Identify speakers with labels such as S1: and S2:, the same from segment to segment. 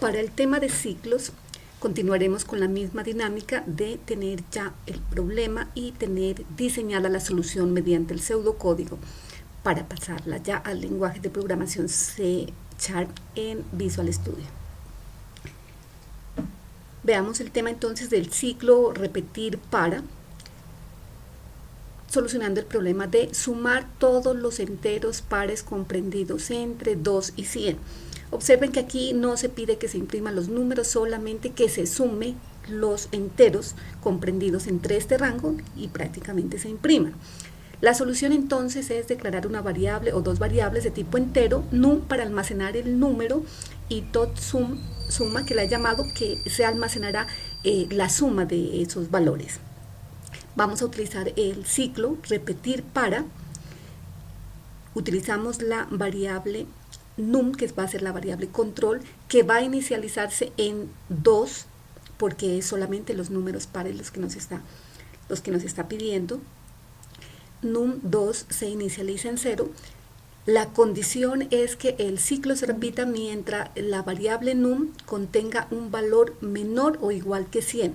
S1: Para el tema de ciclos, continuaremos con la misma dinámica de tener ya el problema y tener diseñada la solución mediante el pseudocódigo para pasarla ya al lenguaje de programación C# en Visual Studio. Veamos el tema entonces del ciclo repetir para, solucionando el problema de sumar todos los enteros pares comprendidos entre 2 y 100. Observen que aquí no se pide que se impriman los números, solamente que se sume los enteros comprendidos entre este rango y prácticamente se impriman. La solución entonces es declarar una variable o dos variables de tipo entero, num para almacenar el número y tot_sum, que la he llamado, que se almacenará la suma de esos valores. Vamos a utilizar el ciclo repetir para, utilizamos la variable num, que va a ser la variable control, que va a inicializarse en 2, porque es solamente los números pares los que nos está pidiendo. Num2 se inicializa en 0. La condición es que el ciclo se repita mientras la variable num contenga un valor menor o igual que 100.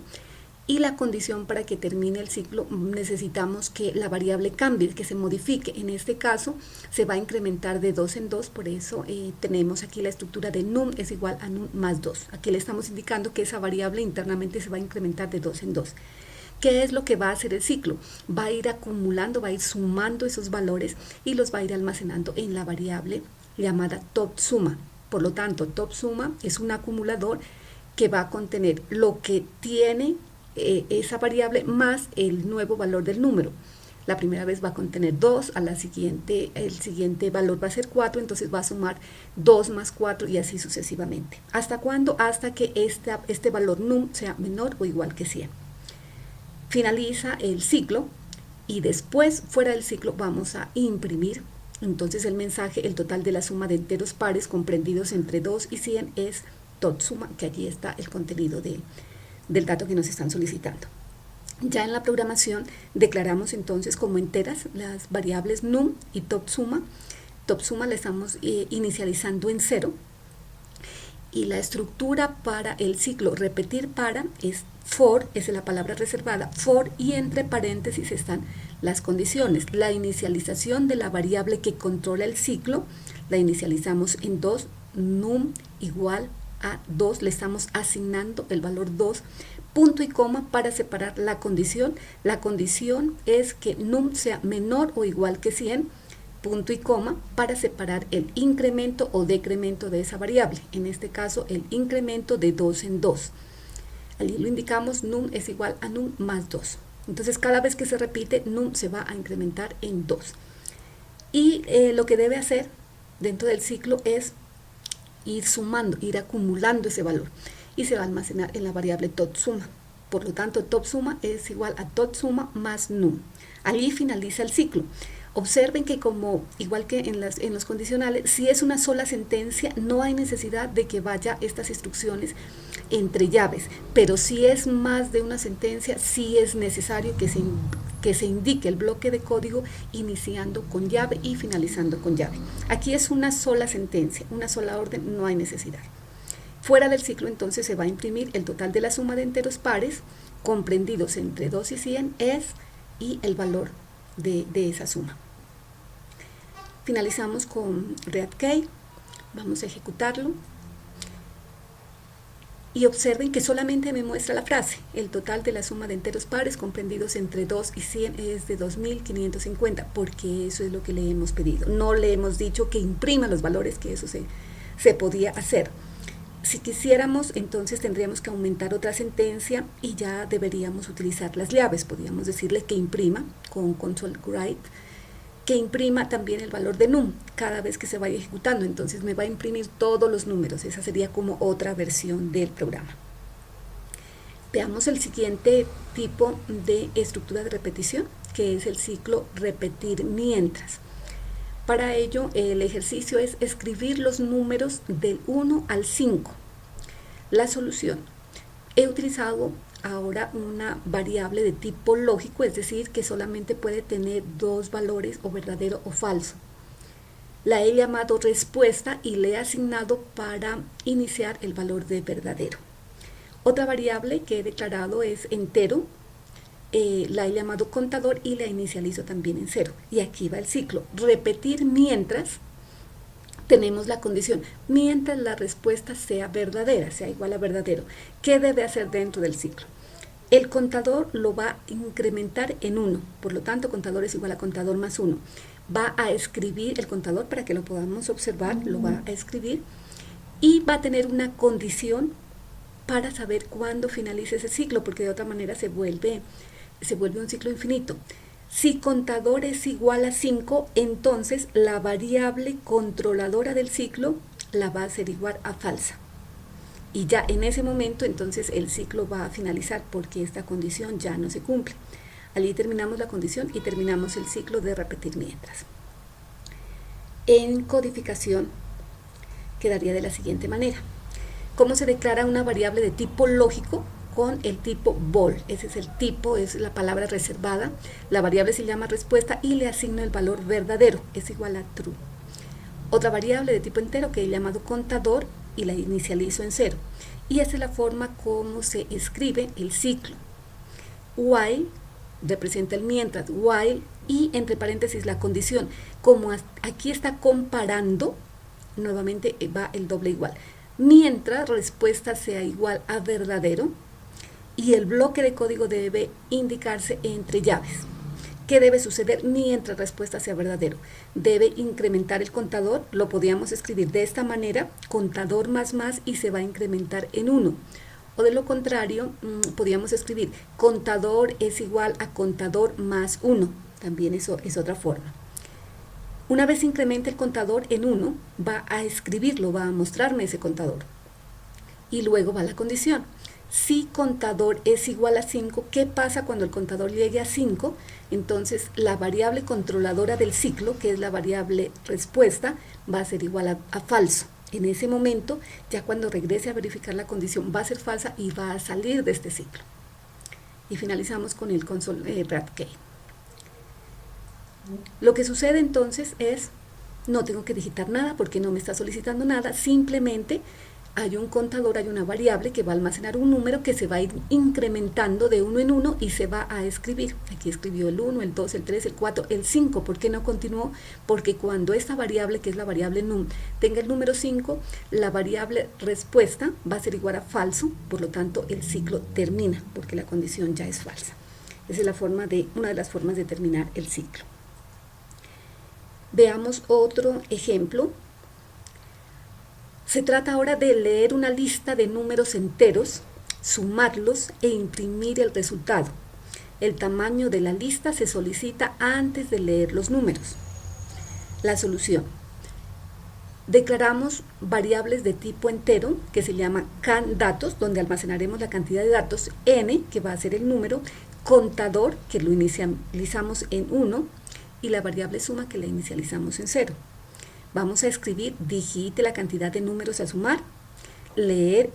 S1: Y la condición para que termine el ciclo necesitamos que la variable cambie, que se modifique. En este caso se va a incrementar de 2 en 2, por eso tenemos aquí la estructura de num es igual a num más 2. Aquí le estamos indicando que esa variable internamente se va a incrementar de 2 en 2. ¿Qué es lo que va a hacer el ciclo? Va a ir acumulando, va a ir sumando esos valores y los va a ir almacenando en la variable llamada top_sum. Por lo tanto, top_sum es un acumulador que va a contener lo que tiene esa variable más el nuevo valor del número. La primera vez va a contener 2, a la siguiente, el siguiente valor va a ser 4, entonces va a sumar 2 más 4 y así sucesivamente. ¿Hasta cuándo? Hasta que este valor num sea menor o igual que 100. Finaliza el ciclo y después, fuera del ciclo, vamos a imprimir. Entonces el mensaje, el total de la suma de enteros pares comprendidos entre 2 y 100 es tot_sum, que allí está el contenido del dato que nos están solicitando. Ya en la programación declaramos entonces como enteras las variables num y top_sum. Top_sum la estamos inicializando en 0. Y la estructura para el ciclo repetir para es for, es la palabra reservada, for, y entre paréntesis están las condiciones. La inicialización de la variable que controla el ciclo la inicializamos en 2, num igual a 2, le estamos asignando el valor 2, punto y coma para separar la condición. La condición es que num sea menor o igual que 100, punto y coma para separar el incremento o decremento de esa variable, en este caso el incremento de 2 en 2. Allí lo indicamos, num es igual a num más 2. Entonces cada vez que se repite, num se va a incrementar en 2. Y lo que debe hacer dentro del ciclo es ir sumando, ir acumulando ese valor y se va a almacenar en la variable tot_sum. Por lo tanto, top_sum es igual a tot_sum más num. Allí finaliza el ciclo. Observen que igual que en los condicionales, si es una sola sentencia, no hay necesidad de que vaya estas instrucciones entre llaves, pero si es más de una sentencia, sí es necesario que se indique el bloque de código iniciando con llave y finalizando con llave. Aquí es una sola sentencia, una sola orden, no hay necesidad. Fuera del ciclo entonces se va a imprimir el total de la suma de enteros pares comprendidos entre 2 y 100 y el valor de esa suma. Finalizamos con readkey, vamos a ejecutarlo y observen que solamente me muestra la frase, el total de la suma de enteros pares comprendidos entre 2 y 100 es de 2550, porque eso es lo que le hemos pedido. No le hemos dicho que imprima los valores, que eso se podía hacer. Si quisiéramos, entonces tendríamos que aumentar otra sentencia y ya deberíamos utilizar las llaves. Podríamos decirle que imprima con console write, que imprima también el valor de num cada vez que se vaya ejecutando. Entonces me va a imprimir todos los números. Esa sería como otra versión del programa. Veamos el siguiente tipo de estructura de repetición, que es el ciclo repetir mientras. Para ello, el ejercicio es escribir los números del 1 al 5. La solución. He utilizado ahora una variable de tipo lógico, es decir, que solamente puede tener dos valores, o verdadero o falso. la he llamado respuesta y le he asignado para iniciar el valor de verdadero. Otra variable que he declarado es entero, la he llamado contador y la inicializo también en 0. Y aquí va el ciclo. Repetir mientras tenemos la condición, mientras la respuesta sea verdadera, sea igual a verdadero. ¿Qué debe hacer dentro del ciclo? El contador lo va a incrementar en 1, por lo tanto contador es igual a contador más 1. Va a escribir el contador para que lo podamos observar, lo va a escribir y va a tener una condición para saber cuándo finalice ese ciclo, porque de otra manera se vuelve un ciclo infinito. Si contador es igual a 5, entonces la variable controladora del ciclo la va a hacer igual a falsa. Y ya en ese momento entonces el ciclo va a finalizar porque esta condición ya no se cumple. Allí terminamos la condición y terminamos el ciclo de repetir mientras. En codificación quedaría de la siguiente manera. ¿Cómo se declara una variable de tipo lógico? Con el tipo bool. Ese es el tipo, es la palabra reservada. La variable se llama respuesta y le asigno el valor verdadero, es igual a true. Otra variable de tipo entero que he llamado contador y la inicializo en 0. Y esa es la forma como se escribe el ciclo. While representa el mientras, while y entre paréntesis la condición. Como aquí está comparando, nuevamente va el doble igual. Mientras respuesta sea igual a verdadero, y el bloque de código debe indicarse entre llaves. ¿Qué debe suceder mientras respuesta sea verdadero? Debe incrementar el contador, lo podríamos escribir de esta manera, contador más y se va a incrementar en 1. O de lo contrario, podríamos escribir contador es igual a contador más 1. También eso es otra forma. Una vez incremente el contador en 1, va a escribirlo, va a mostrarme ese contador. Y luego va la condición. Si contador es igual a 5, ¿qué pasa cuando el contador llegue a 5? Entonces la variable controladora del ciclo, que es la variable respuesta, va a ser igual a falso. En ese momento, ya cuando regrese a verificar la condición, va a ser falsa y va a salir de este ciclo. Y finalizamos con el console Bradkey. Lo que sucede entonces es, no tengo que digitar nada porque no me está solicitando nada, simplemente hay un contador, hay una variable que va a almacenar un número que se va a ir incrementando de 1 en 1 y se va a escribir. Aquí escribió el 1, el 2, el 3, el 4, el 5. ¿Por qué no continuó? Porque cuando esta variable, que es la variable num, tenga el número 5, la variable respuesta va a ser igual a falso, por lo tanto el ciclo termina porque la condición ya es falsa. Esa es una de las formas de terminar el ciclo. Veamos otro ejemplo. Se trata ahora de leer una lista de números enteros, sumarlos e imprimir el resultado. El tamaño de la lista se solicita antes de leer los números. La solución. Declaramos variables de tipo entero que se llama canDatos, donde almacenaremos la cantidad de datos, n, que va a ser el número, contador, que lo inicializamos en 1, y la variable suma, que la inicializamos en 0. Vamos a escribir, digite la cantidad de números a sumar, leer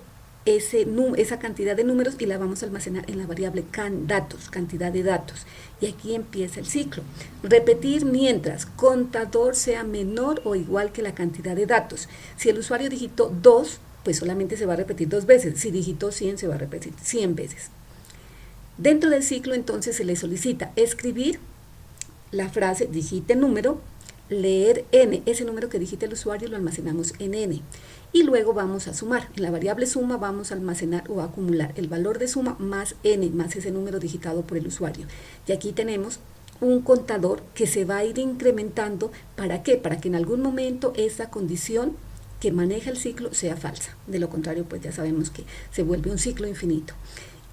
S1: esa cantidad de números y la vamos a almacenar en la variable canDatos, cantidad de datos. Y aquí empieza el ciclo. Repetir mientras contador sea menor o igual que la cantidad de datos. Si el usuario digitó 2, pues solamente se va a repetir 2 veces. Si digitó 100, se va a repetir 100 veces. Dentro del ciclo entonces se le solicita escribir la frase digite número, leer n, ese número que digite el usuario lo almacenamos en n, y luego vamos a sumar. En la variable suma vamos a almacenar o a acumular el valor de suma más n, más ese número digitado por el usuario. Y aquí tenemos un contador que se va a ir incrementando. ¿Para qué? Para que en algún momento esa condición que maneja el ciclo sea falsa. De lo contrario, pues ya sabemos que se vuelve un ciclo infinito.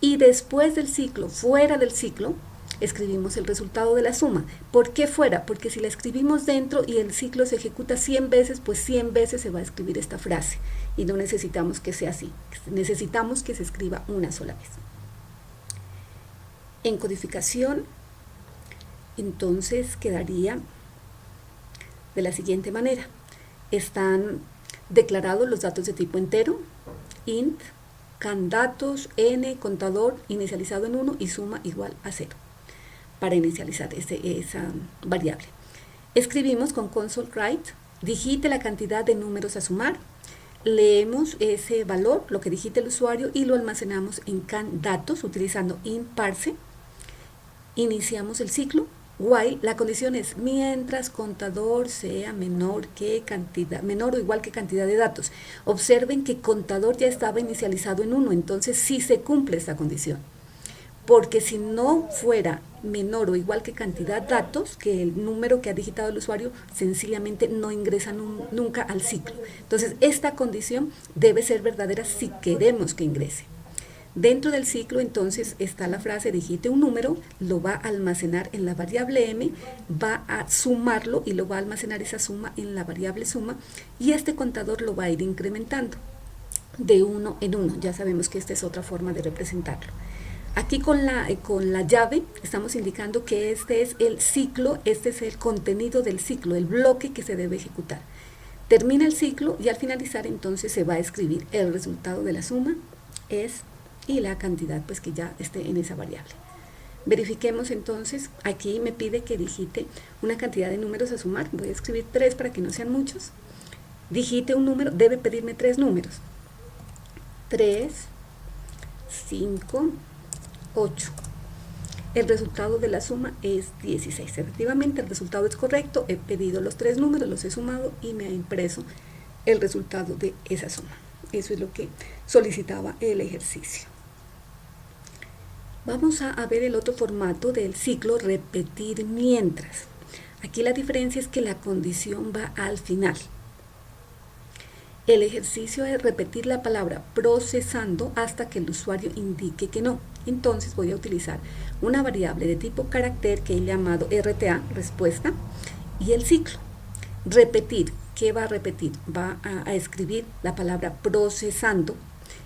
S1: Y después del ciclo, fuera del ciclo, escribimos el resultado de la suma. ¿Por qué fuera? Porque si la escribimos dentro y el ciclo se ejecuta 100 veces, pues 100 veces se va a escribir esta frase. Y no necesitamos que sea así. Necesitamos que se escriba una sola vez. En codificación, entonces quedaría de la siguiente manera. Están declarados los datos de tipo entero, int, canDatos, n, contador, inicializado en 1 y suma igual a 0. Para inicializar esa variable. Escribimos con console write digite la cantidad de números a sumar, leemos ese valor, lo que digite el usuario, y lo almacenamos en CAN-datos utilizando InParse. Iniciamos el ciclo, while la condición es mientras contador sea menor o igual que cantidad de datos. Observen que contador ya estaba inicializado en 1, entonces sí se cumple esta condición. Porque si no fuera menor o igual que cantidad de datos, que el número que ha digitado el usuario, sencillamente no ingresa nunca al ciclo. Entonces, esta condición debe ser verdadera si queremos que ingrese. Dentro del ciclo, entonces, está la frase digite un número, lo va a almacenar en la variable m, va a sumarlo y lo va a almacenar esa suma en la variable suma, y este contador lo va a ir incrementando de 1 en 1. Ya sabemos que esta es otra forma de representarlo. Aquí con la llave estamos indicando que este es el ciclo, este es el contenido del ciclo, el bloque que se debe ejecutar. Termina el ciclo y al finalizar entonces se va a escribir el resultado de la suma, es, y la cantidad pues que ya esté en esa variable. Verifiquemos entonces, aquí me pide que digite una cantidad de números a sumar, voy a escribir 3 para que no sean muchos. Digite un número, debe pedirme 3 números. 3, 5, 8. El resultado de la suma es 16. Efectivamente, el resultado es correcto. He pedido los 3 números, los he sumado y me ha impreso el resultado de esa suma. Eso es lo que solicitaba el ejercicio. Vamos a ver el otro formato del ciclo, repetir mientras. Aquí la diferencia es que la condición va al final. El ejercicio es repetir la palabra procesando hasta que el usuario indique que no. Entonces voy a utilizar una variable de tipo carácter que he llamado RTA, respuesta, y el ciclo. Repetir, ¿qué va a repetir? Va a escribir la palabra procesando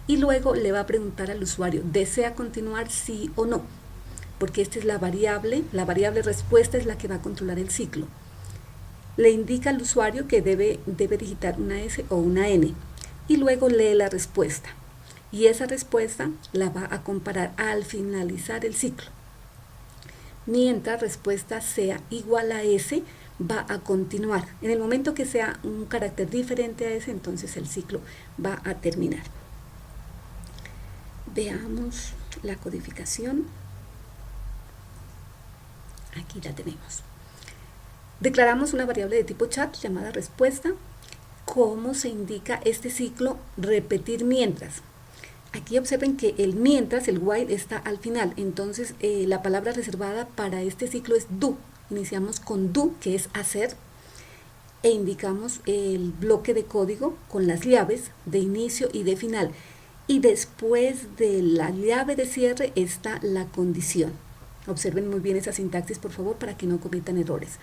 S1: y luego le va a preguntar al usuario, ¿desea continuar sí o no? Porque esta es la variable respuesta es la que va a controlar el ciclo. Le indica al usuario que debe digitar una S o una N y luego lee la respuesta. Y esa respuesta la va a comparar al finalizar el ciclo. Mientras respuesta sea igual a S, va a continuar. En el momento que sea un carácter diferente a S, entonces el ciclo va a terminar. Veamos la codificación. Aquí la tenemos. Declaramos una variable de tipo chat llamada respuesta. ¿Cómo se indica este ciclo? Repetir mientras. Aquí observen que el mientras, el while, está al final. Entonces, la palabra reservada para este ciclo es do. Iniciamos con do, que es hacer, e indicamos el bloque de código con las llaves de inicio y de final. Y después de la llave de cierre está la condición. Observen muy bien esa sintaxis, por favor, para que no cometan errores.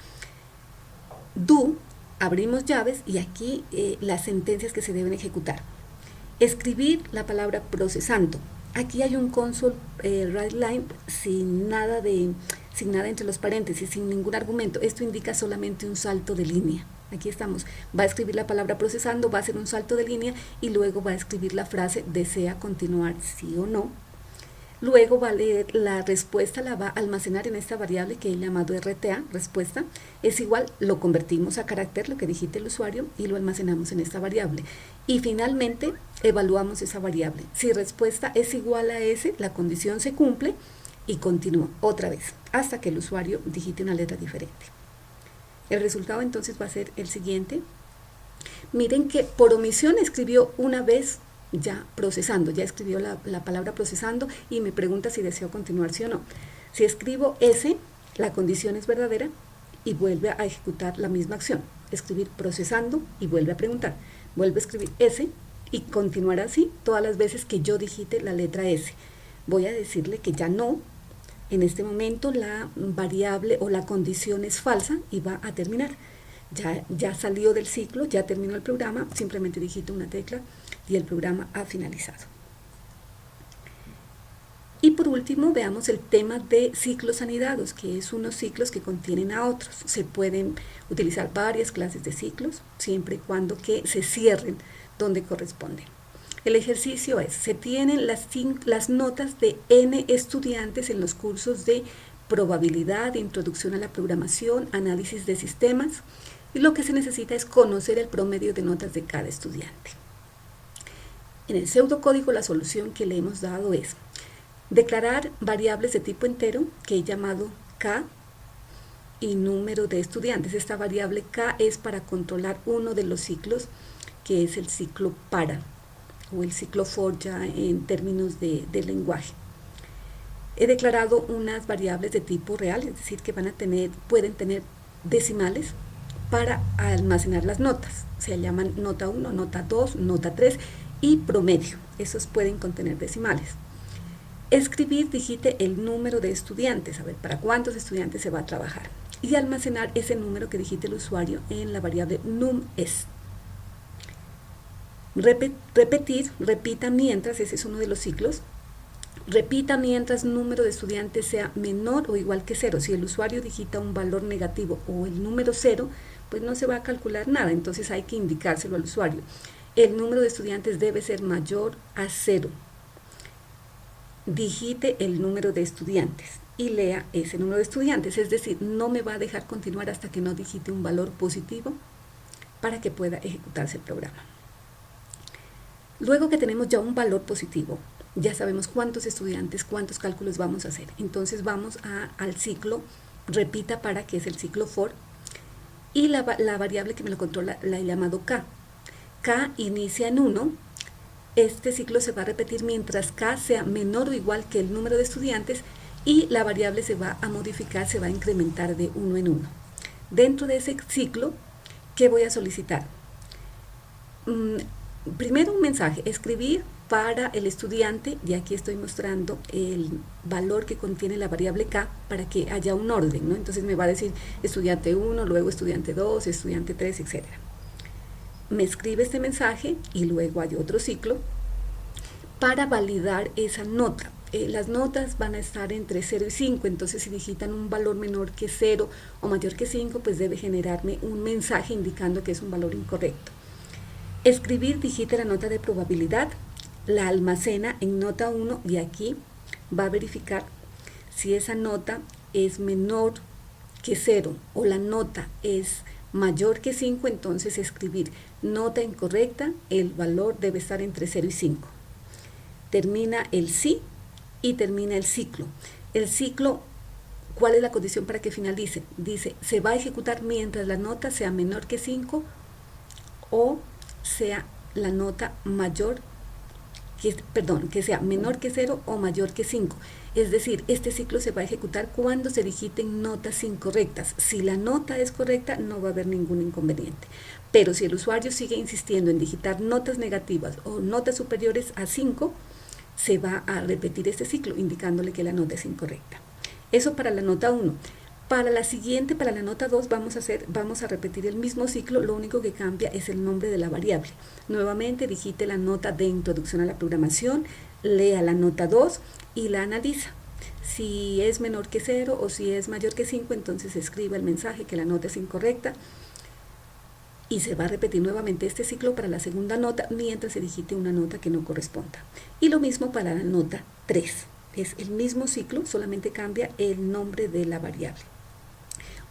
S1: Do, abrimos llaves y aquí las sentencias que se deben ejecutar. Escribir la palabra procesando. Aquí hay un console write line sin nada entre los paréntesis, sin ningún argumento. Esto indica solamente un salto de línea. Aquí estamos. Va a escribir la palabra procesando, va a hacer un salto de línea y luego va a escribir la frase desea continuar sí o no. Luego va a leer la respuesta, la va a almacenar en esta variable que he llamado RTA, respuesta. Es igual, lo convertimos a carácter, lo que digite el usuario, y lo almacenamos en esta variable. Y finalmente, evaluamos esa variable. Si respuesta es igual a S, la condición se cumple y continúa otra vez, hasta que el usuario digite una letra diferente. El resultado entonces va a ser el siguiente. Miren que por omisión escribió una vez ya procesando, ya escribió la palabra procesando y me pregunta si deseo continuar sí o no. Si escribo S, la condición es verdadera y vuelve a ejecutar la misma acción. Escribir procesando y vuelve a preguntar. Vuelve a escribir S y continuar así todas las veces que yo digite la letra S. Voy a decirle que ya no. En este momento la variable o la condición es falsa y va a terminar. Ya salió del ciclo, ya terminó el programa, simplemente digito una tecla y el programa ha finalizado. Y por último veamos el tema de ciclos anidados, que es unos ciclos que contienen a otros. Se pueden utilizar varias clases de ciclos, siempre y cuando que se cierren donde corresponden. El ejercicio es, se tienen las notas de N estudiantes en los cursos de probabilidad, introducción a la programación, análisis de sistemas. Y lo que se necesita es conocer el promedio de notas de cada estudiante. En el pseudocódigo la solución que le hemos dado es declarar variables de tipo entero que he llamado K y número de estudiantes. Esta variable K es para controlar uno de los ciclos, que es el ciclo para o el ciclo for ya en términos de lenguaje. He declarado unas variables de tipo real, es decir, que pueden tener decimales para almacenar las notas. Se llaman nota 1, nota 2, nota 3 y promedio. Esos pueden contener decimales. Escribir, digite el número de estudiantes, a ver para cuántos estudiantes se va a trabajar. Y almacenar ese número que digite el usuario en la variable num_es. Repetir, repita mientras, ese es uno de los ciclos. Repita mientras número de estudiantes sea menor o igual que 0. Si el usuario digita un valor negativo o el número 0, pues no se va a calcular nada, entonces hay que indicárselo al usuario. El número de estudiantes debe ser mayor a 0. Digite el número de estudiantes y lea ese número de estudiantes, es decir, no me va a dejar continuar hasta que no digite un valor positivo para que pueda ejecutarse el programa. Luego que tenemos ya un valor positivo, ya sabemos cuántos estudiantes, cuántos cálculos vamos a hacer. Entonces vamos al ciclo repita para, que es el ciclo for, y la variable que me lo controla la he llamado K. K inicia en 1. Este ciclo se va a repetir mientras K sea menor o igual que el número de estudiantes y la variable se va a modificar, se va a incrementar de 1 en 1. Dentro de ese ciclo, ¿qué voy a solicitar? Primero un mensaje, escribir para el estudiante, y aquí estoy mostrando el valor que contiene la variable K para que haya un orden, ¿no? Entonces me va a decir estudiante 1, luego estudiante 2, estudiante 3, etc. Me escribe este mensaje y luego hay otro ciclo para validar esa nota. Las notas van a estar entre 0 y 5, entonces si digitan un valor menor que 0 o mayor que 5, pues debe generarme un mensaje indicando que es un valor incorrecto. Escribir, digite la nota de probabilidad, la almacena en nota 1 y aquí va a verificar si esa nota es menor que 0 o la nota es mayor que 5, entonces escribir nota incorrecta, el valor debe estar entre 0 y 5. Termina el sí y termina el ciclo. El ciclo, ¿cuál es la condición para que finalice? Dice, se va a ejecutar mientras la nota sea menor que 5 o sea la nota que sea menor que 0 o mayor que 5. Es decir, este ciclo se va a ejecutar cuando se digiten notas incorrectas. Si la nota es correcta, no va a haber ningún inconveniente. Pero si el usuario sigue insistiendo en digitar notas negativas o notas superiores a 5, se va a repetir este ciclo, indicándole que la nota es incorrecta. Eso para la nota 1. Para la siguiente, para la nota 2, vamos a repetir el mismo ciclo, lo único que cambia es el nombre de la variable. Nuevamente digite la nota de introducción a la programación, lea la nota 2 y la analiza. Si es menor que 0 o si es mayor que 5, entonces escriba el mensaje que la nota es incorrecta y se va a repetir nuevamente este ciclo para la segunda nota mientras se digite una nota que no corresponda. Y lo mismo para la nota 3. Es el mismo ciclo, solamente cambia el nombre de la variable.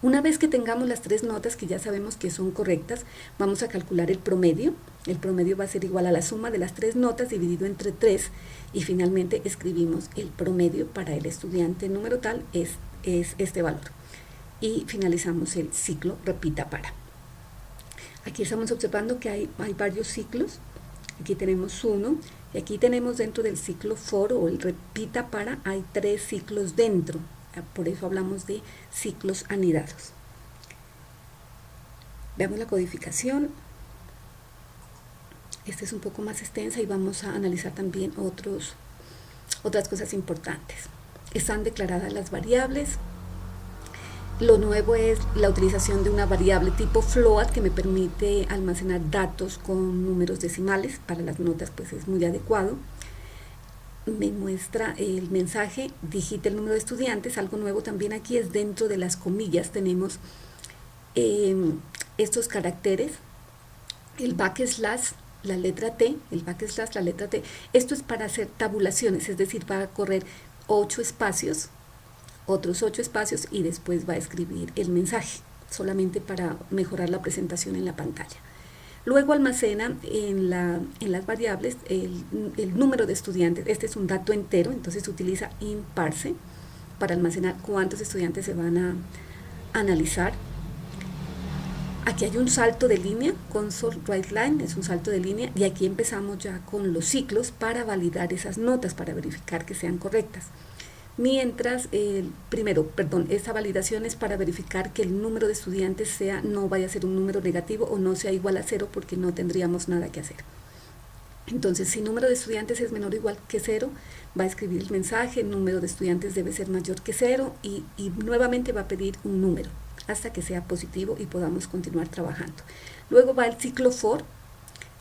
S1: Una vez que tengamos las 3 notas que ya sabemos que son correctas, vamos a calcular el promedio. El promedio va a ser igual a la suma de las 3 notas dividido entre 3 y finalmente escribimos el promedio para el estudiante número tal es este valor. Y finalizamos el ciclo repita para. Aquí estamos observando que hay varios ciclos. Aquí tenemos uno y aquí tenemos dentro del ciclo for o el repita para, hay 3 ciclos dentro. Por eso hablamos de ciclos anidados. Veamos la codificación. Esta es un poco más extensa y vamos a analizar también otras cosas importantes. Están declaradas las variables. Lo nuevo es la utilización de una variable tipo float que me permite almacenar datos con números decimales. Para las notas pues es muy adecuado. Me muestra el mensaje, digite el número de estudiantes. Algo nuevo también aquí es dentro de las comillas tenemos estos caracteres, el backslash, la letra T, esto es para hacer tabulaciones, es decir, va a correr 8 espacios, otros 8 espacios y después va a escribir el mensaje. solamente para mejorar la presentación en la pantalla. Luego almacena en las variables el número de estudiantes. Este es un dato entero, entonces se utiliza inparse para almacenar cuántos estudiantes se van a analizar. Aquí hay un salto de línea, console write line, es un salto de línea, y aquí empezamos ya con los ciclos para validar esas notas, para verificar que sean correctas. Mientras, esta validación es para verificar que el número de estudiantes no vaya a ser un número negativo o no sea igual a 0, porque no tendríamos nada que hacer. Entonces, si el número de estudiantes es menor o igual que 0, va a escribir el mensaje, el número de estudiantes debe ser mayor que 0 y nuevamente va a pedir un número hasta que sea positivo y podamos continuar trabajando. Luego va el ciclo for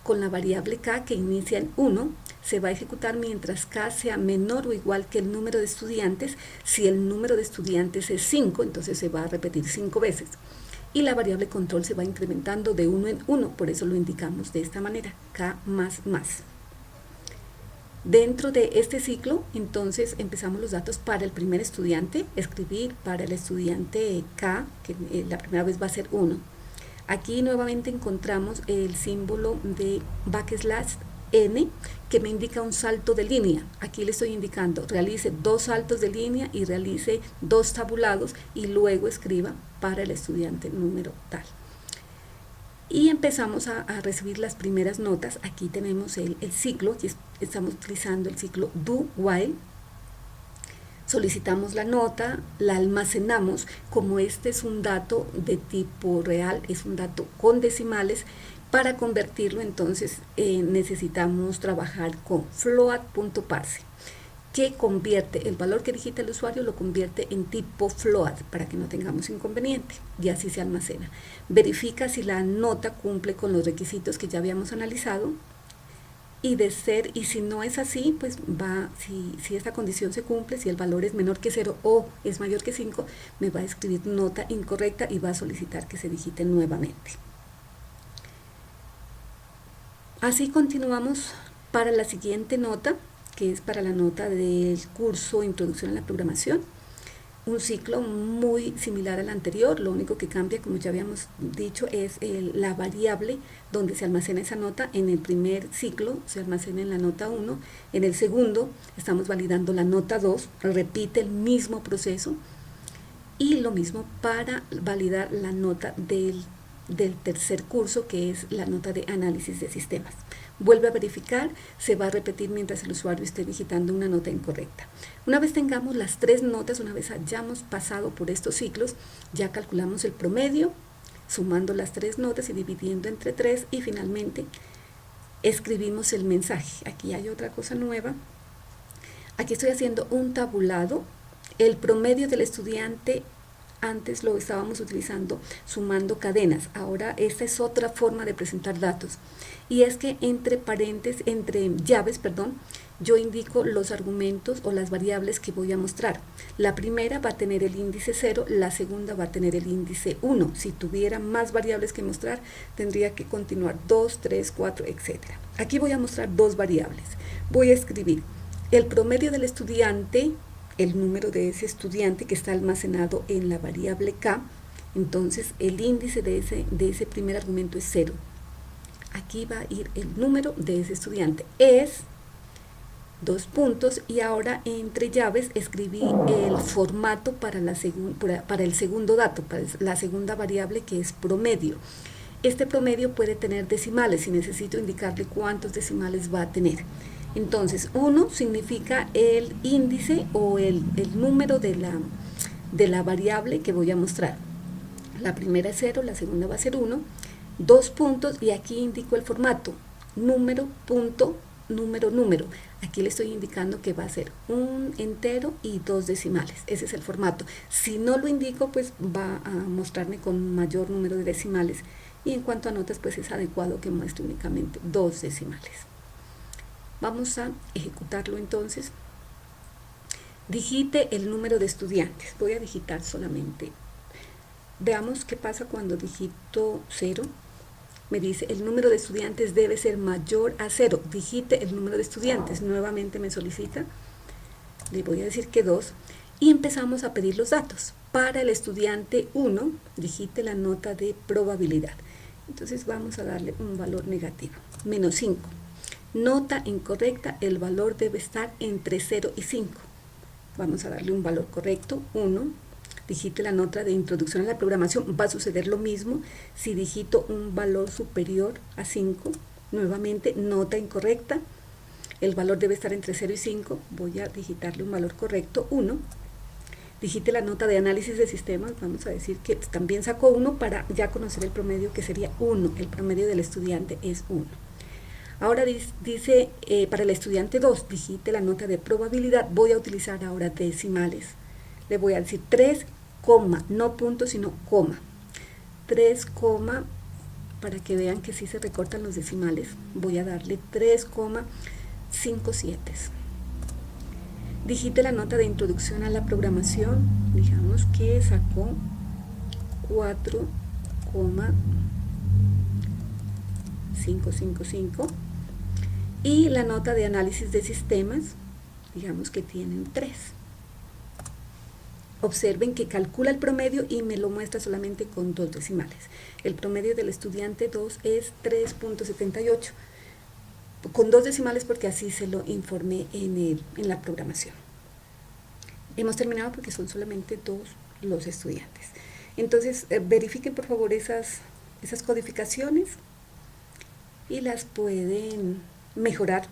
S1: con la variable k que inicia en 1, se va a ejecutar mientras k sea menor o igual que el número de estudiantes. Si el número de estudiantes es 5, entonces se va a repetir 5 veces. Y la variable control se va incrementando de 1 en 1, por eso lo indicamos de esta manera, k más más. Dentro de este ciclo, entonces empezamos los datos para el primer estudiante, escribir para el estudiante k, que la primera vez va a ser 1. Aquí nuevamente encontramos el símbolo de backslash n, que me indica un salto de línea. Aquí le estoy indicando, realice 2 saltos de línea y realice 2 tabulados y luego escriba para el estudiante número tal. Y empezamos a recibir las primeras notas. Aquí tenemos el ciclo, aquí estamos utilizando el ciclo do while. Solicitamos la nota, la almacenamos. Como este es un dato de tipo real, es un dato con decimales, para convertirlo entonces necesitamos trabajar con float.parse, que convierte el valor que digita el usuario, lo convierte en tipo float para que no tengamos inconveniente, y así se almacena. Verifica si la nota cumple con los requisitos que ya habíamos analizado, y si no es así, pues si esta condición se cumple, si el valor es menor que 0 o es mayor que 5, me va a escribir nota incorrecta y va a solicitar que se digite nuevamente. Así continuamos para la siguiente nota, que es para la nota del curso Introducción a la Programación. Un ciclo muy similar al anterior, lo único que cambia, como ya habíamos dicho, es la variable donde se almacena esa nota. En el primer ciclo se almacena en la nota 1, en el segundo estamos validando la nota 2, repite el mismo proceso, y lo mismo para validar la nota del tercer curso, que es la nota de análisis de sistemas. Vuelve a verificar, se va a repetir mientras el usuario esté digitando una nota incorrecta. Una vez tengamos las 3 notas, una vez hayamos pasado por estos ciclos, ya calculamos el promedio, sumando las 3 notas y dividiendo entre 3, y finalmente escribimos el mensaje. Aquí hay otra cosa nueva. Aquí estoy haciendo un tabulado. El promedio del estudiante, antes lo estábamos utilizando sumando cadenas. Ahora esta es otra forma de presentar datos, y es que entre llaves, yo indico los argumentos o las variables que voy a mostrar. La primera va a tener el índice 0, la segunda va a tener el índice 1. Si tuviera más variables que mostrar, tendría que continuar 2, 3, 4, etc. Aquí voy a mostrar 2 variables. Voy a escribir el promedio del estudiante, el número de ese estudiante que está almacenado en la variable k. Entonces el índice de ese primer argumento es 0. Aquí va a ir el número de ese estudiante, es 2 puntos, y ahora entre llaves escribí el formato para el segundo dato, para la segunda variable, que es promedio. Este promedio puede tener decimales, si necesito indicarle cuántos decimales va a tener. Entonces 1 significa el índice o el número de la variable que voy a mostrar. La primera es 0, la segunda va a ser 1, 2 puntos, y aquí indico el formato, número, punto, número, número. Aquí le estoy indicando que va a ser un entero y 2 decimales. Ese es el formato. Si no lo indico, pues va a mostrarme con mayor número de decimales, y en cuanto a notas, pues es adecuado que muestre únicamente 2 decimales. Vamos a ejecutarlo entonces. Digite el número de estudiantes. Voy a digitar solamente. Veamos qué pasa cuando digito 0. Me dice el número de estudiantes debe ser mayor a 0. Digite el número de estudiantes. Nuevamente me solicita. Le voy a decir que 2. Y empezamos a pedir los datos. Para el estudiante 1, digite la nota de probabilidad. Entonces vamos a darle un valor negativo, menos 5. Nota incorrecta, el valor debe estar entre 0 y 5. Vamos a darle un valor correcto, 1. Digite la nota de introducción a la programación. Va a suceder lo mismo si digito un valor superior a 5. Nuevamente, nota incorrecta, el valor debe estar entre 0 y 5. Voy a digitarle un valor correcto, 1. Digite la nota de análisis de sistemas. Vamos a decir que también sacó 1 para ya conocer el promedio, que sería 1. El promedio del estudiante es 1. Ahora dice para el estudiante 2, digite la nota de probabilidad. Voy a utilizar ahora decimales. Le voy a decir 3, no punto, sino coma. 3, para que vean que sí se recortan los decimales. Voy a darle 3,57. Digite la nota de introducción a la programación. Digamos que sacó 4,555. Y la nota de análisis de sistemas, digamos que tienen 3. Observen que calcula el promedio y me lo muestra solamente con 2 decimales. El promedio del estudiante 2 es 3,78. Con 2 decimales porque así se lo informé en la programación. Hemos terminado porque son solamente 2 los estudiantes. Entonces, verifiquen por favor esas codificaciones y las pueden mejorar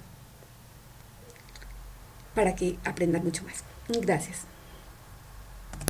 S1: para que aprendan mucho más. Gracias.